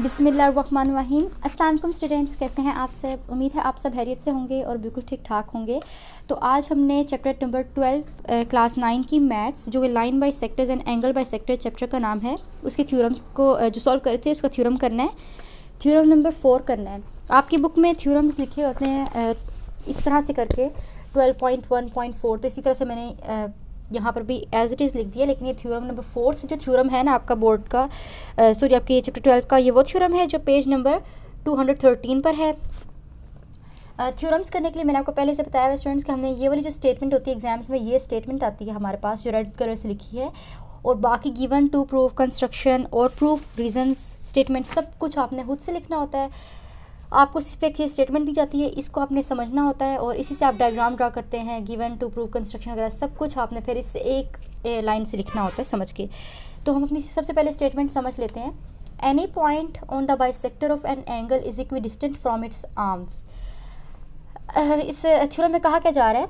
बिस्मिल्लाहिर्रहमानिर्रहीम। अस्सलाम वालेकुम स्टूडेंट्स, कैसे हैं आप सब। उम्मीद है आप सब खैरियत से होंगे और बिल्कुल ठीक ठाक होंगे। तो आज हमने चैप्टर नंबर 12 क्लास 9 की मैथ्स जो line by sectors and angle by sector chapter का नाम है, उसके थ्योरम्स को जो सॉल्व करते हैं उसका थ्योरम करना है। थ्योरम नंबर 4 करना है। आपकी बुक में थ्योरम्स लिखे होते हैं इस तरह से करके 12.1.4। तो इसी तरह से मैंने यहाँ पर भी एज इट इज़ लिख दिया, लेकिन ये थ्योरम नंबर 4 से जो थ्योरम है ना आपका बोर्ड का सॉरी आपके चैप्टर 12 का, ये वो थ्योरम है जो पेज नंबर 213 पर है। थ्योरम्स करने के लिए मैंने आपको पहले से बताया हुआ स्टूडेंट्स कि हमने ये वाली जो स्टेटमेंट होती है एग्जाम्स में, ये स्टेटमेंट आती है हमारे पास जो रेड कलर से लिखी है, और बाकी गिवन टू प्रूफ कंस्ट्रक्शन और प्रूफ रीजंस स्टेटमेंट सब कुछ आपने खुद से लिखना होता है। आपको सिर्फ एक स्टेटमेंट दी जाती है, इसको आपने समझना होता है और इसी से आप डायग्राम ड्रा करते हैं। गिवन टू प्रूफ कंस्ट्रक्शन वगैरह सब कुछ आपने फिर इससे एक लाइन से लिखना होता है समझ के। तो हम अपनी सबसे पहले स्टेटमेंट समझ लेते हैं। Any point on the bisector of an angle is equi distant from its arms. इस थ्योरम में कहा क्या जा रहा है,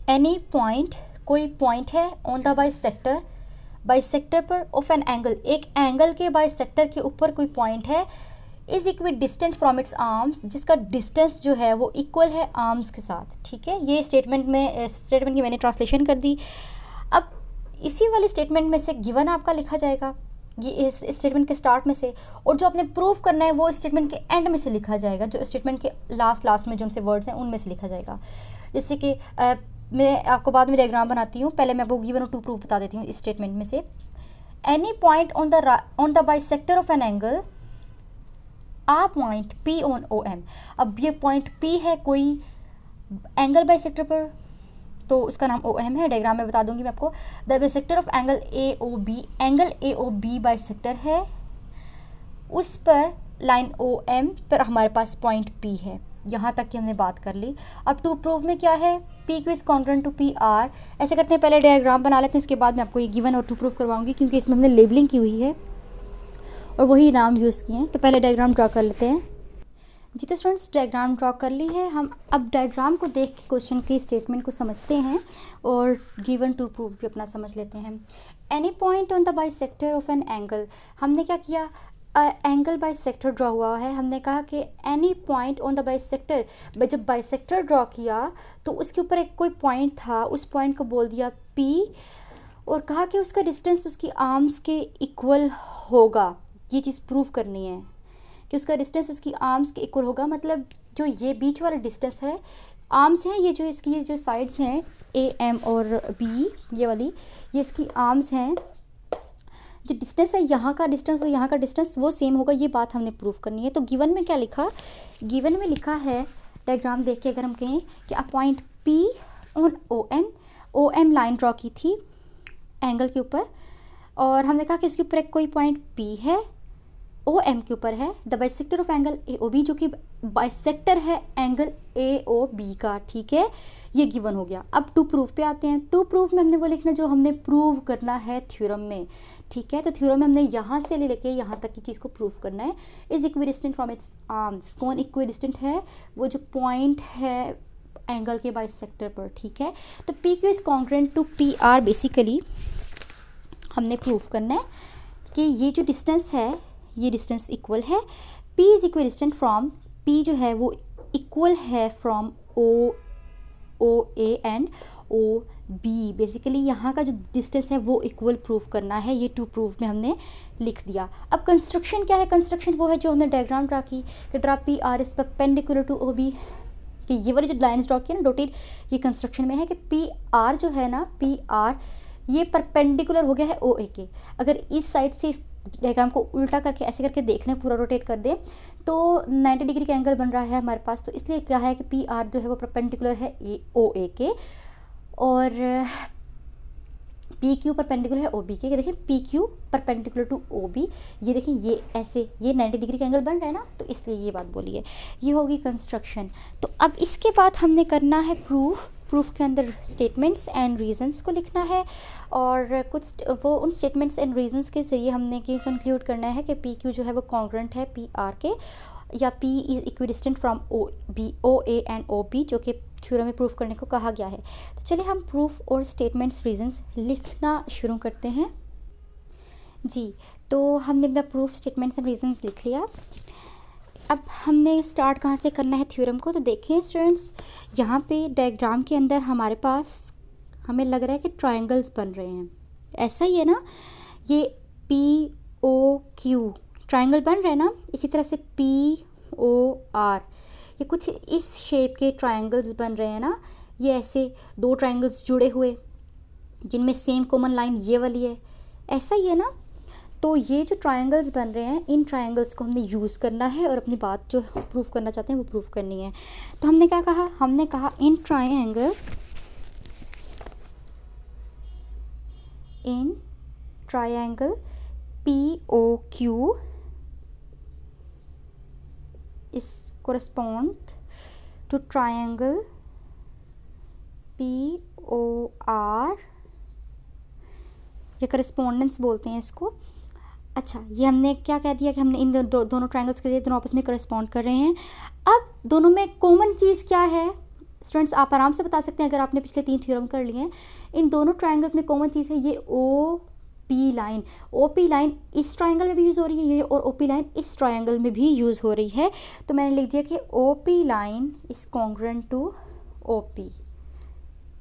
एनी पॉइंट, कोई पॉइंट है, ऑन द बाइसेक्टर पर ऑफ एन एंगल, एक एंगल के बाइसेक्टर के ऊपर कोई पॉइंट है, is equi distant from its arms, जिसका डिस्टेंस जो है वो इक्वल है आर्म्स के साथ। ठीक है, ये स्टेटमेंट की मैंने ट्रांसलेशन कर दी। अब इसी वाली स्टेटमेंट में से गिवन आपका लिखा जाएगा, ये इस स्टेटमेंट के स्टार्ट में से, और जो आपने प्रूफ करना है वो स्टेटमेंट के एंड में से लिखा जाएगा, जो स्टेटमेंट के लास्ट में जो उनसे वर्ड्स हैं उनमें से लिखा जाएगा। जैसे कि मैं आपको बाद में डायग्राम बनाती हूँ, पहले मैं आपको गिवन और टू प्रूफ बता देती हूँ इस स्टेटमेंट में से। Any point on the bisector of an angle, a point P on OM। अब ये पॉइंट P है कोई एंगल बाइसेक्टर पर, तो उसका नाम OM है। डायग्राम में बता दूंगी मैं आपको। The bisector of angle AOB, angle AOB bisector है, उस पर लाइन OM पर हमारे पास पॉइंट P है। यहाँ तक की हमने बात कर ली। अब टू प्रूफ में क्या है, PQ is congruent to PR। ऐसे करते हैं, पहले डायग्राम बना लेते हैं, उसके बाद मैं आपको ये गिवन और टू प्रूफ करवाऊंगी, क्योंकि इसमें हमने लेबलिंग की हुई है और वही नाम यूज़ किए हैं। तो पहले डायग्राम ड्रा कर लेते हैं जी। तो स्टूडेंट्स डायग्राम ड्रा कर ली है। हम अब डायग्राम को देख के क्वेश्चन की स्टेटमेंट को समझते हैं और गिवन टू प्रूफ भी अपना समझ लेते हैं। Any point on the bisector of an angle, हमने क्या किया, एंगल बाइसेक्टर ड्रा हुआ है। हमने कहा कि any point on the bisector, जब बाइसेक्टर ड्रा किया तो उसके ऊपर एक कोई पॉइंट था, उस पॉइंट को बोल दिया P और कहा कि उसका डिस्टेंस उसकी आर्म्स के इक्वल होगा। ये चीज़ प्रूव करनी है कि उसका डिस्टेंस उसकी आर्म्स के इक्वल होगा। मतलब जो ये बीच वाला डिस्टेंस है, आर्म्स हैं, ये जो इसकी जो साइड्स हैं AM और B, ये वाली, ये इसकी आर्म्स हैं। जो डिस्टेंस है, यहाँ का डिस्टेंस और यहाँ का डिस्टेंस वो सेम होगा, ये बात हमने प्रूव करनी है। तो गिवन में क्या लिखा, गिवन में लिखा है, डायग्राम देख के अगर हम कहें कि a point P on OM line draw की थी एंगल के ऊपर, और हमने कहा कि उसके ऊपर एक कोई पॉइंट P है, OM के ऊपर है। The bisector of angle AOB, जो कि बाइसेक्टर है एंगल AOB का। ठीक है, ये गिवन हो गया। अब टू प्रूफ पे आते हैं। टू प्रूफ में हमने वो लिखना जो हमने प्रूव करना है थ्योरम में। ठीक है, तो थ्योरम में हमने यहाँ से लेके यहाँ तक की चीज़ को प्रूव करना है। Is equi distant from its arms, कौन इक्वी डिस्टेंट है, वो जो पॉइंट है एंगल के बाइसेक्टर पर। ठीक है, तो PQ is congruent to PR। Basically हमने प्रूफ करना है कि ये जो डिस्टेंस है, ये डिस्टेंस इक्वल है। P is equal distant from, P जो है वो इक्वल है from OA and OB। Basically यहाँ का जो डिस्टेंस है वो इक्वल प्रूफ करना है। ये टू प्रूफ में हमने लिख दिया। अब कंस्ट्रक्शन क्या है, कंस्ट्रक्शन वो है जो हमने डायग्राम ड्रा की कि draw PR is perpendicular to OB, कि ये वाली जो लाइन्स ड्रॉ की है ना डॉटेड, ये कंस्ट्रक्शन में है कि PR जो है ना, PR ये परपेंडिकुलर हो गया है OA के। अगर इस साइड से डायग्राम को उल्टा करके ऐसे करके देख लें, पूरा रोटेट कर दें, तो 90 डिग्री का एंगल बन रहा है हमारे पास। तो इसलिए क्या है कि PR जो है वो परपेंडिकुलर है OA के, और PQ परपेंडिकुलर है OB के। देखिए PQ परपेंडिकुलर टू OB, ये देखिए ये ऐसे, ये 90 डिग्री का एंगल बन रहा है ना, तो इसलिए ये बात बोली है। ये होगी कंस्ट्रक्शन। तो अब इसके बाद हमने करना है प्रूफ। प्रूफ के अंदर स्टेटमेंट्स एंड रीजंस को लिखना है, और कुछ वो उन स्टेटमेंट्स एंड रीजंस के ज़रिए हमने ये कंक्लूड करना है कि PQ जो है वो कॉन्ग्रुएंट है PR के, या P is equidistant from OA and OB, जो कि थ्योरम में प्रूफ करने को कहा गया है। तो चलिए हम प्रूफ और स्टेटमेंट्स रीजंस लिखना शुरू करते हैं। जी, तो हमने अपना प्रूफ स्टेटमेंट्स एंड रीजंस लिख लिया। अब हमने स्टार्ट कहाँ से करना है थ्योरम को, तो देखें स्टूडेंट्स, यहाँ पे डायग्राम के अंदर हमारे पास हमें लग रहा है कि ट्रायंगल्स बन रहे हैं, ऐसा ही है ना। ये पी ओ क्यू ट्रायंगल बन रहे हैं ना, इसी तरह से पी ओ आर, ये कुछ इस शेप के ट्रायंगल्स बन रहे हैं ना। ये ऐसे दो ट्रायंगल्स जुड़े हुए जिनमें सेम कॉमन लाइन ये वाली है, ऐसा ही है ना। तो ये जो ट्रायंगल्स बन रहे हैं, इन ट्रायंगल्स को हमने यूज़ करना है और अपनी बात जो प्रूफ करना चाहते हैं वो प्रूफ करनी है। तो हमने क्या कहा, हमने कहा in triangle P O Q is correspond to triangle POR, ये करस्पॉन्डेंस बोलते हैं इसको। अच्छा, ये हमने क्या कह दिया कि हमने इन दोनों ट्रायंगल्स के लिए दोनों आपस में करस्पॉन्ड कर रहे हैं। अब दोनों में कॉमन चीज़ क्या है स्टूडेंट्स, आप आराम से बता सकते हैं अगर आपने पिछले 3 थ्योरम कर लिए हैं। इन दोनों ट्रायंगल्स में कॉमन चीज़ है ये ओ पी लाइन इस ट्रायंगल में भी यूज़ हो रही है ये, और ओ पी लाइन इस ट्रायंगल में भी यूज़ हो रही है। तो मैंने लिख दिया कि O P line is congruent to O P,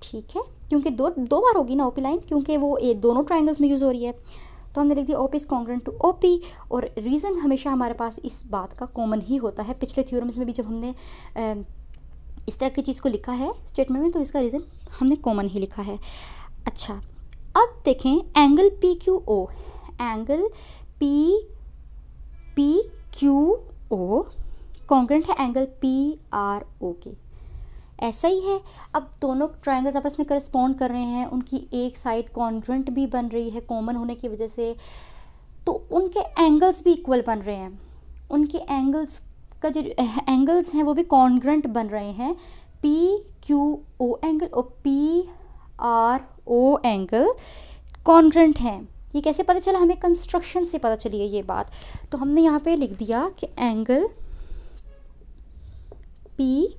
ठीक है, क्योंकि दो बार होगी ना ओ पी लाइन, क्योंकि वो दोनों ट्रायंगल्स में यूज़ हो रही है। तो हमने लिख दिया O P is congruent to O P, और रीज़न हमेशा हमारे पास इस बात का कॉमन ही होता है। पिछले थ्योरम्स में भी जब हमने इस तरह की चीज़ को लिखा है स्टेटमेंट में, तो इसका रीज़न हमने कॉमन ही लिखा है। अच्छा, अब देखें angle P Q O, angle P Q O congruent है एंगल पी आर ओ के, ऐसा ही है। अब दोनों ट्रायंगल्स आपस में करस्पॉन्ड कर रहे हैं, उनकी एक साइड कॉन्ग्रुएंट भी बन रही है कॉमन होने की वजह से, तो उनके एंगल्स भी इक्वल बन रहे हैं। उनके एंगल्स का जो एंगल्स हैं वो भी कॉन्ग्रुएंट बन रहे हैं। पी क्यू ओ एंगल और P R O angle congruent हैं। ये कैसे पता चला, हमें कंस्ट्रक्शन से पता चली है ये बात। तो हमने यहाँ पे लिख दिया कि angle P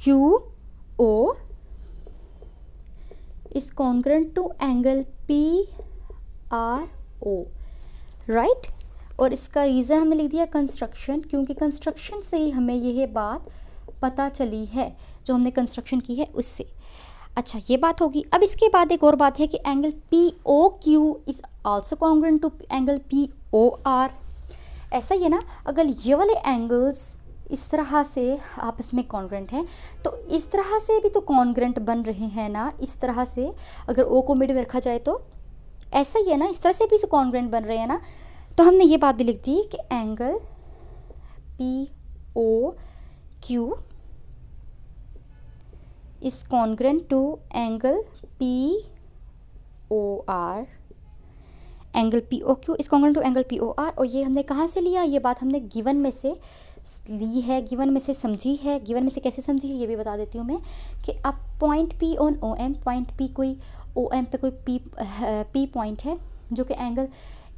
Q O is congruent to angle P R O, right. और इसका रीज़न हमने लिख दिया कंस्ट्रक्शन, क्योंकि कंस्ट्रक्शन से ही हमें यह बात पता चली है, जो हमने कंस्ट्रक्शन की है उससे। अच्छा, ये बात होगी। अब इसके बाद एक और बात है कि angle P O Q is also congruent to angle P O R, ऐसा ही है ना। अगर ये वाले एंगल्स इस तरह से आपस में कॉन्ग्रुएंट हैं, तो इस तरह से भी तो कॉन्ग्रुएंट बन रहे हैं ना। इस तरह से अगर ओ को मिड में रखा जाए तो ऐसा ही है ना, इस तरह से भी तो कॉन्ग्रुएंट बन रहे हैं ना। तो हमने ये बात भी लिख दी कि angle P O Q is congruent to angle P O R, angle P O Q is congruent to angle P O R. और ये हमने कहाँ से लिया, ये बात हमने गिवन में से ली है, गिवन में से समझी है। गिवन में से कैसे समझी है ये भी बता देती हूँ मैं, कि अब point P on O M, point P कोई ओ एम पे कोई पी पॉइंट है जो कि एंगल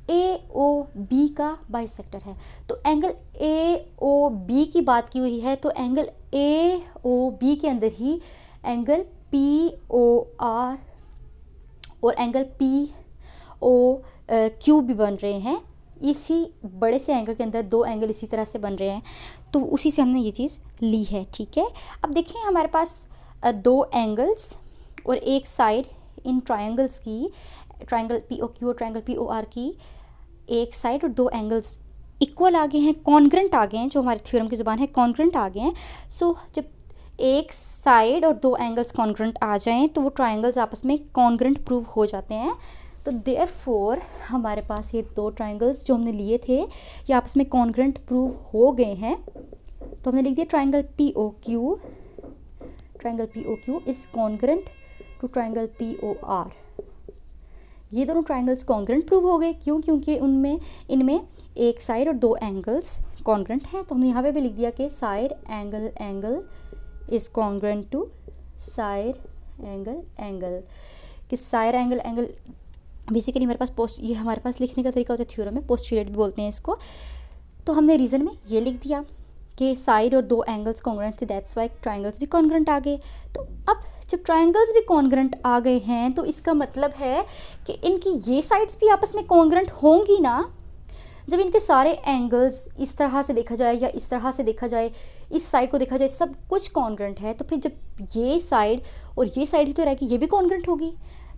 ए ओ बी का बाइसेक्टर है। तो एंगल ए ओ बी की बात की हुई है, तो एंगल ए ओ बी के अंदर ही एंगल पी ओ आर और एंगल पी ओ क्यू भी बन रहे हैं। इसी बड़े से एंगल के अंदर दो एंगल इसी तरह से बन रहे हैं, तो उसी से हमने ये चीज़ ली है, ठीक है। अब देखिए हमारे पास दो एंगल्स और एक साइड इन ट्रायंगल्स की, ट्रायंगल पी ओ क्यू और ट्रायंगल पी ओ आर की एक साइड और दो एंगल्स इक्वल आ गए हैं, कॉन्ग्रुएंट आ गए हैं, जो हमारे थ्योरम की ज़ुबान है कॉन्ग्रुएंट आ गए हैं। सो जब एक साइड और दो एंगल्स कॉन्ग्रुएंट आ जाएं तो वो ट्रायंगल्स आपस में कॉन्ग्रुएंट प्रूव हो जाते हैं। तो देयरफॉर हमारे पास ये दो ट्रायंगल्स जो हमने लिए थे ये आपस में कॉन्ग्रुएंट प्रूव हो गए हैं। तो हमने लिख दिया triangle P O Q is congruent to triangle P O R. ये दोनों ट्रायंगल्स कॉन्ग्रुएंट प्रूव हो गए, क्यों? क्योंकि इनमें एक साइड और दो एंगल्स कॉन्ग्रुएंट हैं। तो हमने यहाँ पे भी लिख दिया कि side angle is congruent to side angle, कि साइड एंगल बेसिकली हमारे पास ये हमारे पास लिखने का तरीका होता है थ्योरम में, पोस्टुलेट भी बोलते हैं इसको। तो हमने रीज़न में ये लिख दिया के साइड और दो एंगल्स कॉन्ग्रेंट थे, दैट्स वाई ट्राइंगल्स भी कॉन्ग्रेंट आ गए। तो अब जब ट्राइंगल्स भी कॉन्ग्रेंट आ गए हैं तो इसका मतलब है कि इनकी ये साइड्स भी आपस में कॉन्ग्रेंट होंगी ना। जब इनके सारे एंगल्स इस तरह से देखा जाए या इस तरह से देखा जाए, इस साइड को देखा जाए, सब कुछ कॉन्ग्रेंट है, तो फिर जब ये साइड और ये साइड ही तो रहेगी, ये भी कॉन्ग्रेंट होगी।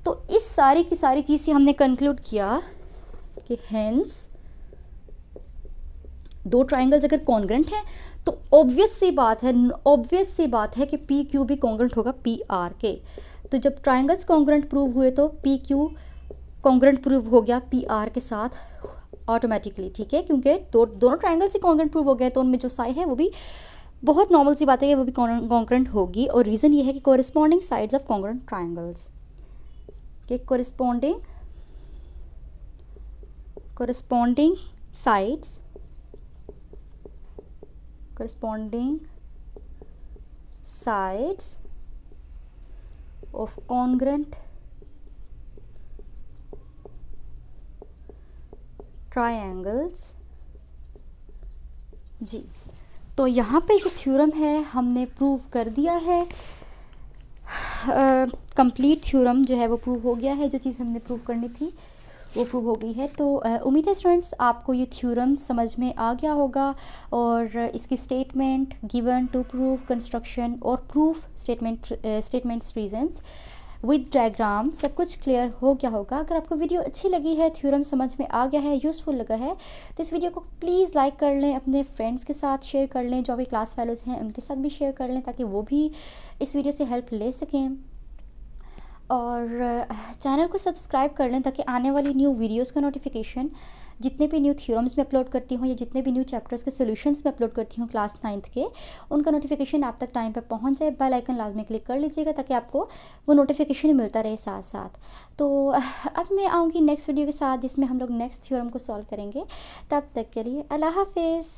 तो इस सारी की सारी चीज़ से हमने कंक्लूड किया कि हेंस दो ट्राइंगल्स अगर कॉन्ग्रेंट हैं तो ऑब्वियस सी बात है कि पी क्यू भी कॉन्ग्रेंट होगा पी आर के। तो जब ट्राइंगल्स कॉन्ग्रेंट प्रूव हुए तो पी क्यू कॉन्ग्रेंट प्रूव हो गया पी आर के साथ ऑटोमेटिकली, ठीक है, क्योंकि दोनों ट्राइंगल्स ही कॉन्ग्रेंट प्रूव हो गए तो उनमें जो साइड है वो भी बहुत नॉर्मल सी बात है कि वो भी कॉन्ग्रेंट होगी। और रीज़न ये है कि corresponding sides of congruent triangles के corresponding sides of congruent triangles। जी, तो यहाँ पे जो थ्योरम है हमने प्रूव कर दिया है, कंप्लीट थ्योरम जो है वो प्रूव हो गया है। जो चीज़ हमने प्रूव करनी थी वो प्रूव हो गई है। तो उम्मीद है स्टूडेंट्स आपको ये थ्योरम समझ में आ गया होगा और इसकी statement, given to prove, construction और proof statements, reasons with diagram सब कुछ क्लियर हो गया होगा। अगर आपको वीडियो अच्छी लगी है, थ्योरम समझ में आ गया है, यूज़फुल लगा है, तो इस वीडियो को प्लीज़ लाइक कर लें, अपने फ्रेंड्स के साथ शेयर कर लें, जो भी क्लास फेलोज़ हैं उनके साथ भी शेयर कर लें ताकि वो भी इस वीडियो से हेल्प ले सकें। और चैनल को सब्सक्राइब कर लें ताकि आने वाली न्यू वीडियोस का नोटिफिकेशन, जितने भी न्यू थ्योरम्स में अपलोड करती हूँ या जितने भी न्यू चैप्टर्स के सॉल्यूशंस में अपलोड करती हूँ क्लास 9th के, उनका नोटिफिकेशन आप तक टाइम पर पहुँच जाए। बेल आइकन लाजमी क्लिक कर लीजिएगा ताकि आपको वो नोटिफिकेशन मिलता रहे साथ साथ। तो अब मैं आऊँगी नेक्स्ट वीडियो के साथ जिसमें हम लोग नेक्स्ट थ्योरम को सॉल्व करेंगे। तब तक के लिए अल्लाह हाफिज़।